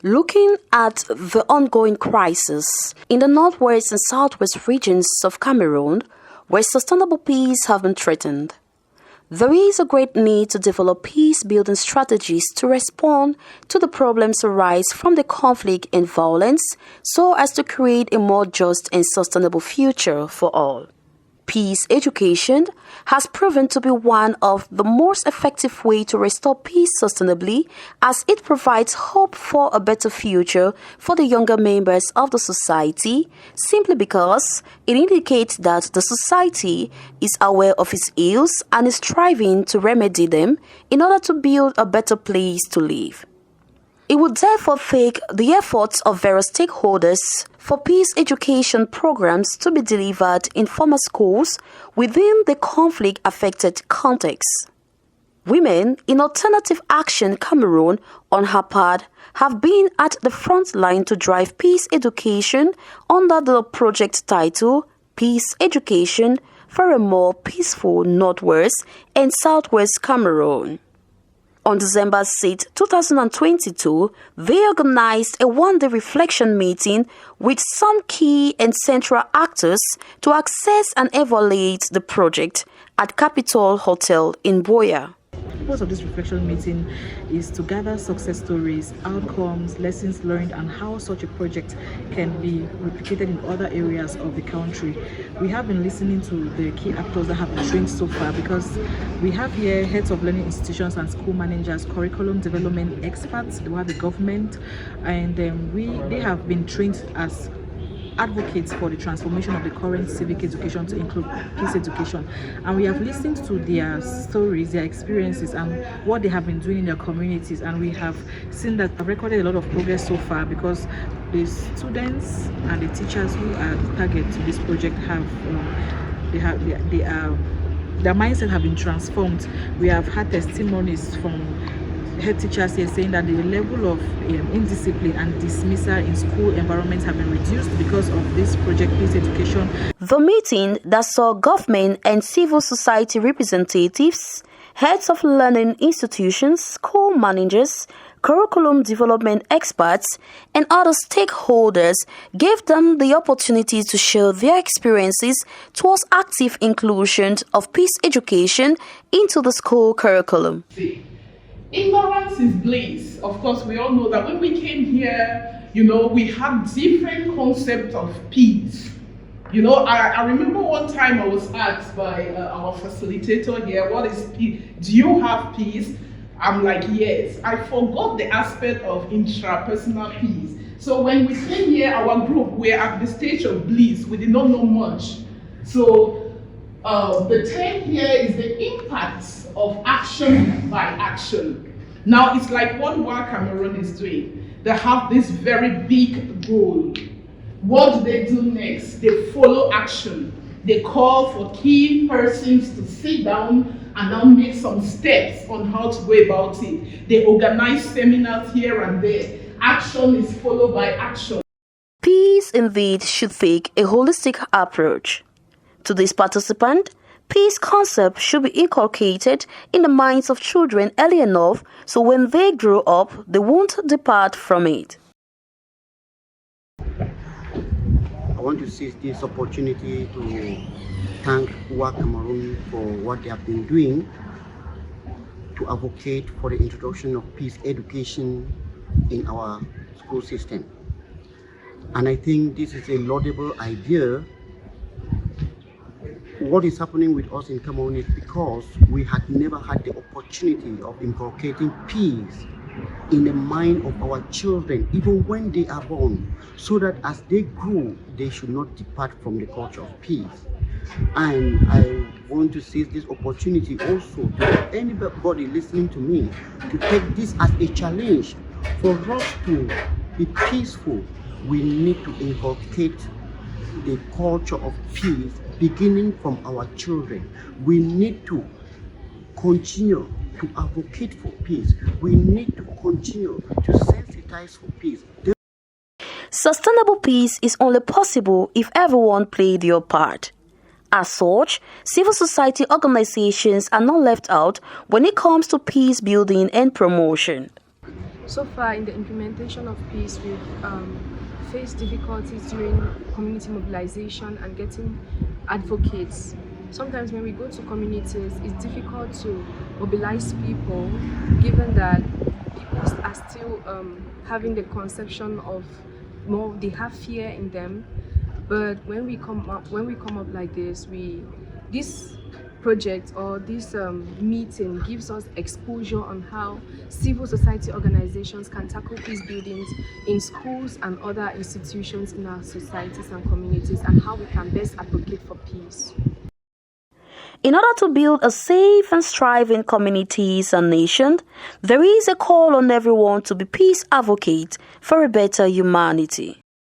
Looking at the ongoing crisis in the northwest and southwest regions of Cameroon, where sustainable peace have been threatened, there is a great need to develop peace-building strategies to respond to the problems arise from the conflict and violence so as to create a more just and sustainable future for all. Peace education has proven to be one of the most effective ways to restore peace sustainably, as it provides hope for a better future for the younger members of the society, simply because it indicates that the society is aware of its ills and is striving to remedy them in order to build a better place to live. It would therefore take the efforts of various stakeholders for peace education programs to be delivered in formal schools within the conflict-affected context. Women in Alternative Action Cameroon, on her part, have been at the front line to drive peace education under the project title Peace Education for a More Peaceful Northwest and Southwest Cameroon. On December 6, 2022, they organized a one-day reflection meeting with some key and central actors to assess and evaluate the project at Maritol Hotel in Buea. The purpose of this reflection meeting is to gather success stories, outcomes, lessons learned, and how such a project can be replicated in other areas of the country. We have been listening to the key actors that have been trained so far, because we have here heads of learning institutions and school managers, curriculum development experts, we have the government, and they have been trained as advocates for the transformation of the current civic education to include peace education, and we have listened to their stories, their experiences, and what they have been doing in their communities, and we have seen that they've recorded a lot of progress so far, because the students and the teachers who are the target to this project their mindset have been transformed. We have had testimonies from head teachers here saying that the level of indiscipline and dismissal in school environments have been reduced because of this project Peace Education. The meeting that saw government and civil society representatives, heads of learning institutions, school managers, curriculum development experts, and other stakeholders gave them the opportunity to share their experiences towards active inclusion of peace education into the school curriculum. Ignorance is bliss. Of course, we all know that when we came here, we had different concepts of peace. I remember one time I was asked by our facilitator here, what is peace? Do you have peace? I'm like, yes. I forgot the aspect of intrapersonal peace. So when we came here, our group, we're at the stage of bliss. We did not know much. So the term here is the impact of action by action. Now it's like what WAA Cameroon is doing. They have this very big goal. What do they do next? They follow action. They call for key persons to sit down and now make some steps on how to go about it. They organize seminars here and there. Action is followed by action. Peace indeed should take a holistic approach. To this participant, peace concept should be inculcated in the minds of children early enough so when they grow up, they won't depart from it. I want to seize this opportunity to thank WAA Cameroon for what they have been doing to advocate for the introduction of peace education in our school system. And I think this is a laudable idea. What is happening with us in Cameroon is because we had never had the opportunity of inculcating peace in the mind of our children, even when they are born, so that as they grow, they should not depart from the culture of peace. And I want to seize this opportunity also to anybody listening to me to take this as a challenge. For us to be peaceful, we need to inculcate the culture of peace beginning from our children. We need to continue to advocate for peace. We need to continue to sensitize for peace. Sustainable peace is only possible if everyone played their part. As such, civil society organizations are not left out when it comes to peace building and promotion. So far, in the implementation of peace, we've faced difficulties during community mobilization and getting advocates. Sometimes when we go to communities, it's difficult to mobilize people, given that people are still having the conception of they have fear in them. But when we come up like this, this project or this meeting gives us exposure on how civil society organizations can tackle peace buildings in schools and other institutions in our societies and communities, and how we can best advocate for peace. In order to build a safe and thriving communities and nation, there is a call on everyone to be peace advocates for a better humanity.